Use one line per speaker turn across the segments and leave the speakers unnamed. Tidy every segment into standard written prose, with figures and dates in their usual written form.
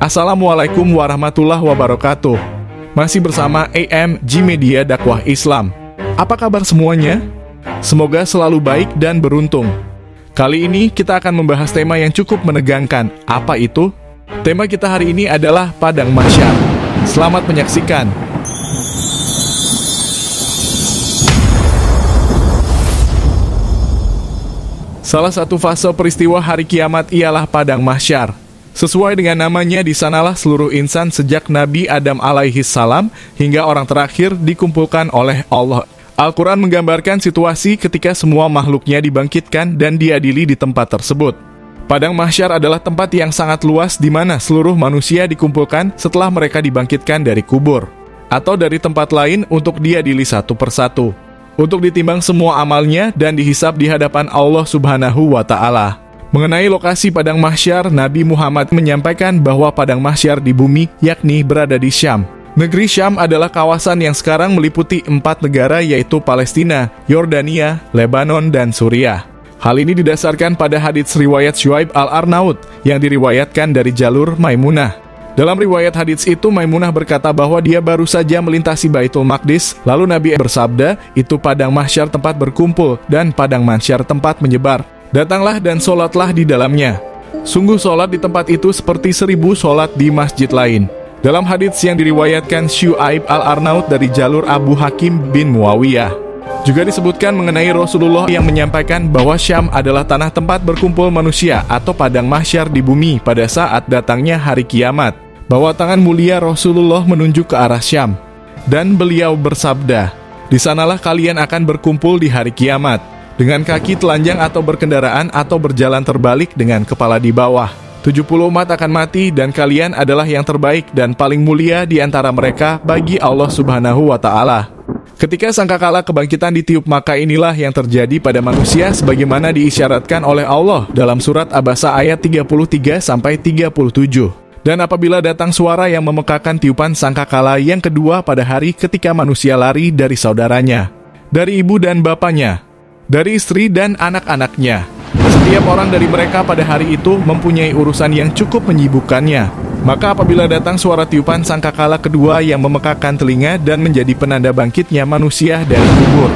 Assalamualaikum warahmatullahi wabarakatuh. Masih bersama AMG Media Dakwah Islam. Apa kabar semuanya? Semoga selalu baik dan beruntung. Kali ini kita akan membahas tema yang cukup menegangkan. Apa itu? Tema kita hari ini adalah Padang Mahsyar. Selamat menyaksikan. Salah satu fase peristiwa hari kiamat ialah Padang Mahsyar. Sesuai dengan namanya, di sanalah seluruh insan sejak Nabi Adam alaihi salam hingga orang terakhir dikumpulkan oleh Allah. Al-Quran menggambarkan situasi ketika semua makhluknya dibangkitkan dan diadili di tempat tersebut. Padang Mahsyar adalah tempat yang sangat luas di mana seluruh manusia dikumpulkan setelah mereka dibangkitkan dari kubur atau dari tempat lain untuk diadili satu persatu, untuk ditimbang semua amalnya dan dihisab di hadapan Allah Subhanahu wa Ta'ala. Mengenai lokasi Padang Mahsyar, Nabi Muhammad menyampaikan bahwa Padang Mahsyar di bumi yakni berada di Syam. Negeri Syam adalah kawasan yang sekarang meliputi 4 negara, yaitu Palestina, Yordania, Lebanon, dan Suriah. Hal ini didasarkan pada hadits riwayat Syuaib al-Arnaud yang diriwayatkan dari jalur Maimunah. Dalam riwayat hadits itu, Maimunah berkata bahwa dia baru saja melintasi Baitul Maqdis, lalu Nabi bersabda, "Itu Padang Mahsyar tempat berkumpul dan Padang Mahsyar tempat menyebar. Datanglah dan sholatlah di dalamnya. Sungguh sholat di tempat itu seperti 1000 sholat di masjid lain." Dalam hadits yang diriwayatkan Syuaib al-Arnaud dari jalur Abu Hakim bin Muawiyah, juga disebutkan mengenai Rasulullah yang menyampaikan bahwa Syam adalah tanah tempat berkumpul manusia atau Padang Mahsyar di bumi pada saat datangnya hari kiamat. Bahwa tangan mulia Rasulullah menunjuk ke arah Syam, dan beliau bersabda, "Di sanalah kalian akan berkumpul di hari kiamat, dengan kaki telanjang atau berkendaraan atau berjalan terbalik dengan kepala di bawah. 70 umat akan mati dan kalian adalah yang terbaik dan paling mulia di antara mereka bagi Allah Subhanahu wa Ta'ala." Ketika sangkakala kebangkitan ditiup, maka inilah yang terjadi pada manusia sebagaimana diisyaratkan oleh Allah dalam surat Abasa ayat 33-37. Dan apabila datang suara yang memekakan tiupan sangkakala yang kedua pada hari ketika manusia lari dari saudaranya, dari ibu dan bapaknya, dari istri dan anak-anaknya. Setiap orang dari mereka pada hari itu mempunyai urusan yang cukup menyibukkannya. Maka apabila datang suara tiupan sangkakala kedua yang memekakan telinga dan menjadi penanda bangkitnya manusia dari kubur,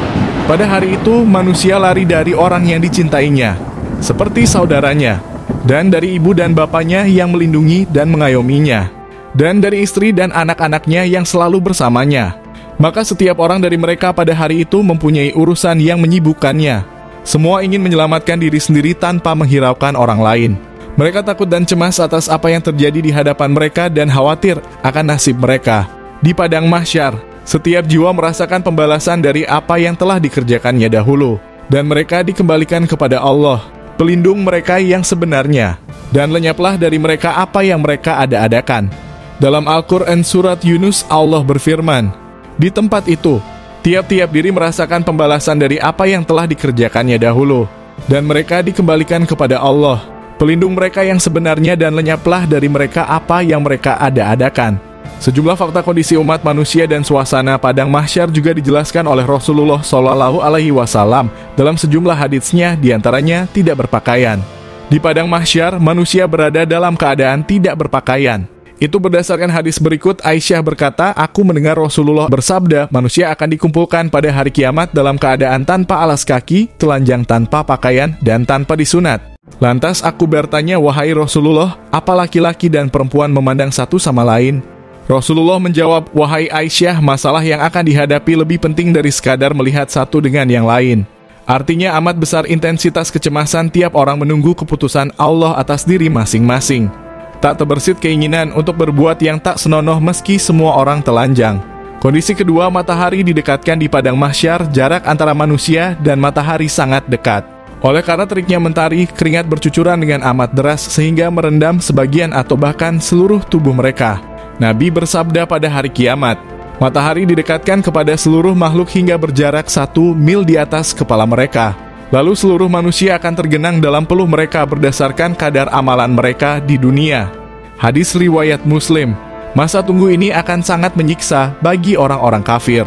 pada hari itu manusia lari dari orang yang dicintainya, seperti saudaranya, dan dari ibu dan bapaknya yang melindungi dan mengayominya, dan dari istri dan anak-anaknya yang selalu bersamanya. Maka setiap orang dari mereka pada hari itu mempunyai urusan yang menyibukkannya. Semua ingin menyelamatkan diri sendiri tanpa menghiraukan orang lain. Mereka takut dan cemas atas apa yang terjadi di hadapan mereka dan khawatir akan nasib mereka. Di Padang Mahsyar, setiap jiwa merasakan pembalasan dari apa yang telah dikerjakannya dahulu, dan mereka dikembalikan kepada Allah, pelindung mereka yang sebenarnya, dan lenyaplah dari mereka apa yang mereka ada-adakan. Dalam Al-Quran Surat Yunus, Allah berfirman, "Di tempat itu, tiap-tiap diri merasakan pembalasan dari apa yang telah dikerjakannya dahulu, dan mereka dikembalikan kepada Allah, pelindung mereka yang sebenarnya, dan lenyaplah dari mereka apa yang mereka ada-adakan." Sejumlah fakta kondisi umat manusia dan suasana Padang Mahsyar juga dijelaskan oleh Rasulullah SAW dalam sejumlah haditsnya, diantaranya tidak berpakaian. Di Padang Mahsyar, manusia berada dalam keadaan tidak berpakaian. Itu berdasarkan hadis berikut. Aisyah berkata, "Aku mendengar Rasulullah bersabda, manusia akan dikumpulkan pada hari kiamat dalam keadaan tanpa alas kaki, telanjang tanpa pakaian, dan tanpa disunat. Lantas aku bertanya, wahai Rasulullah, apa laki-laki dan perempuan memandang satu sama lain?" Rasulullah menjawab, "Wahai Aisyah, masalah yang akan dihadapi lebih penting dari sekadar melihat satu dengan yang lain." Artinya amat besar intensitas kecemasan tiap orang menunggu keputusan Allah atas diri masing-masing. Tak terbersit keinginan untuk berbuat yang tak senonoh meski semua orang telanjang. Kondisi kedua, matahari didekatkan di Padang Mahsyar, jarak antara manusia dan matahari sangat dekat. Oleh karena teriknya mentari, keringat bercucuran dengan amat deras sehingga merendam sebagian atau bahkan seluruh tubuh mereka. Nabi bersabda pada hari kiamat, matahari didekatkan kepada seluruh makhluk hingga berjarak 1 mil di atas kepala mereka. Lalu seluruh manusia akan tergenang dalam peluh mereka berdasarkan kadar amalan mereka di dunia. Hadis riwayat Muslim. Masa tunggu ini akan sangat menyiksa bagi orang-orang kafir.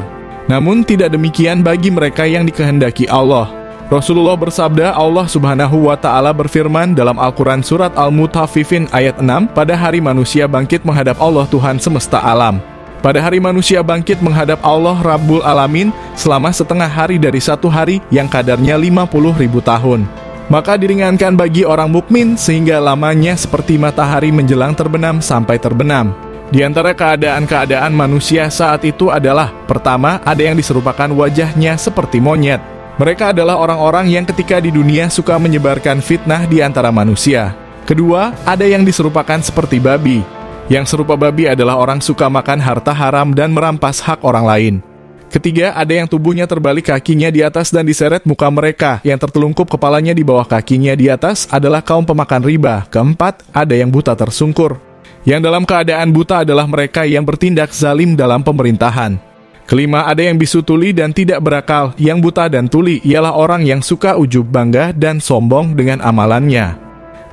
Namun tidak demikian bagi mereka yang dikehendaki Allah. Rasulullah bersabda, Allah Subhanahu wa Ta'ala berfirman dalam Al-Quran Surat Al-Mutaffifin ayat 6, pada hari manusia bangkit menghadap Allah Tuhan semesta alam. Pada hari manusia bangkit menghadap Allah Rabbul Alamin selama setengah hari dari satu hari yang kadarnya 50.000 tahun. Maka diringankan bagi orang mukmin sehingga lamanya seperti matahari menjelang terbenam sampai terbenam. Di antara keadaan-keadaan manusia saat itu adalah, pertama, ada yang diserupakan wajahnya seperti monyet. Mereka adalah orang-orang yang ketika di dunia suka menyebarkan fitnah di antara manusia. Kedua, ada yang diserupakan seperti babi. Yang serupa babi adalah orang suka makan harta haram dan merampas hak orang lain. Ketiga, ada yang tubuhnya terbalik, kakinya di atas dan diseret muka mereka. Yang tertelungkup kepalanya di bawah kakinya di atas adalah kaum pemakan riba. Keempat, ada yang buta tersungkur. Yang dalam keadaan buta adalah mereka yang bertindak zalim dalam pemerintahan. Kelima, ada yang bisu tuli dan tidak berakal. Yang buta dan tuli ialah orang yang suka ujub, bangga, dan sombong dengan amalannya.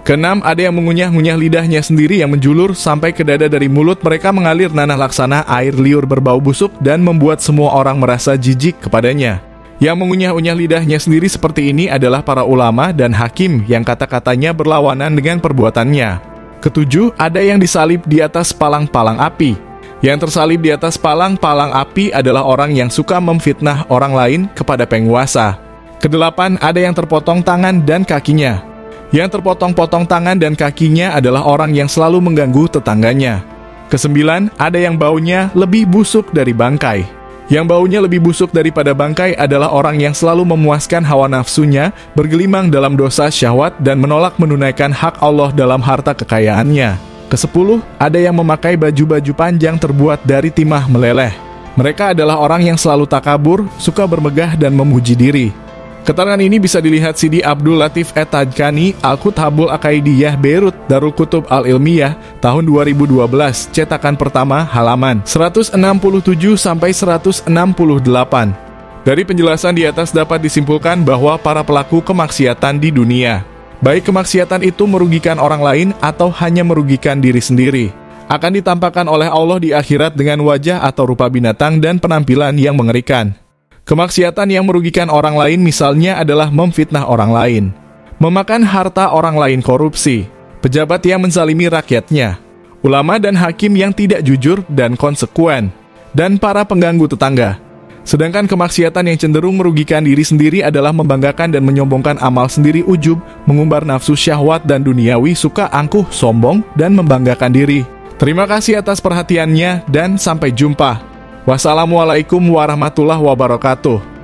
Keenam, ada yang mengunyah-ngunyah lidahnya sendiri yang menjulur sampai ke dada, dari mulut mereka mengalir nanah laksana air liur berbau busuk dan membuat semua orang merasa jijik kepadanya. Yang mengunyah-unyah lidahnya sendiri seperti ini adalah para ulama dan hakim yang kata-katanya berlawanan dengan perbuatannya. Ketujuh, ada yang disalib di atas palang-palang api. Yang tersalib di atas palang-palang api adalah orang yang suka memfitnah orang lain kepada penguasa. Kedelapan, ada yang terpotong tangan dan kakinya. Yang terpotong-potong tangan dan kakinya adalah orang yang selalu mengganggu tetangganya. Kesembilan, ada yang baunya lebih busuk dari bangkai. Yang baunya lebih busuk daripada bangkai adalah orang yang selalu memuaskan hawa nafsunya, bergelimang dalam dosa syahwat dan menolak menunaikan hak Allah dalam harta kekayaannya. Kesepuluh, ada yang memakai baju-baju panjang terbuat dari timah meleleh. Mereka adalah orang yang selalu takabur, suka bermegah dan memuji diri. Keterangan ini bisa dilihat Sidi Abdul Latif At-Tajkani, Al-Kuthabul Aqaidiyah Beirut, Darul Kutub Al-Ilmiyah, tahun 2012, cetakan pertama, halaman 167-168. Dari penjelasan di atas dapat disimpulkan bahwa para pelaku kemaksiatan di dunia, baik kemaksiatan itu merugikan orang lain atau hanya merugikan diri sendiri, akan ditampakkan oleh Allah di akhirat dengan wajah atau rupa binatang dan penampilan yang mengerikan. Kemaksiatan yang merugikan orang lain misalnya adalah memfitnah orang lain, memakan harta orang lain, korupsi, pejabat yang menzalimi rakyatnya, ulama dan hakim yang tidak jujur dan konsekuen, dan para pengganggu tetangga. Sedangkan kemaksiatan yang cenderung merugikan diri sendiri adalah membanggakan dan menyombongkan amal sendiri, ujub, mengumbar nafsu syahwat dan duniawi, suka angkuh, sombong, dan membanggakan diri. Terima kasih atas perhatiannya dan sampai jumpa. Wassalamualaikum warahmatullahi wabarakatuh.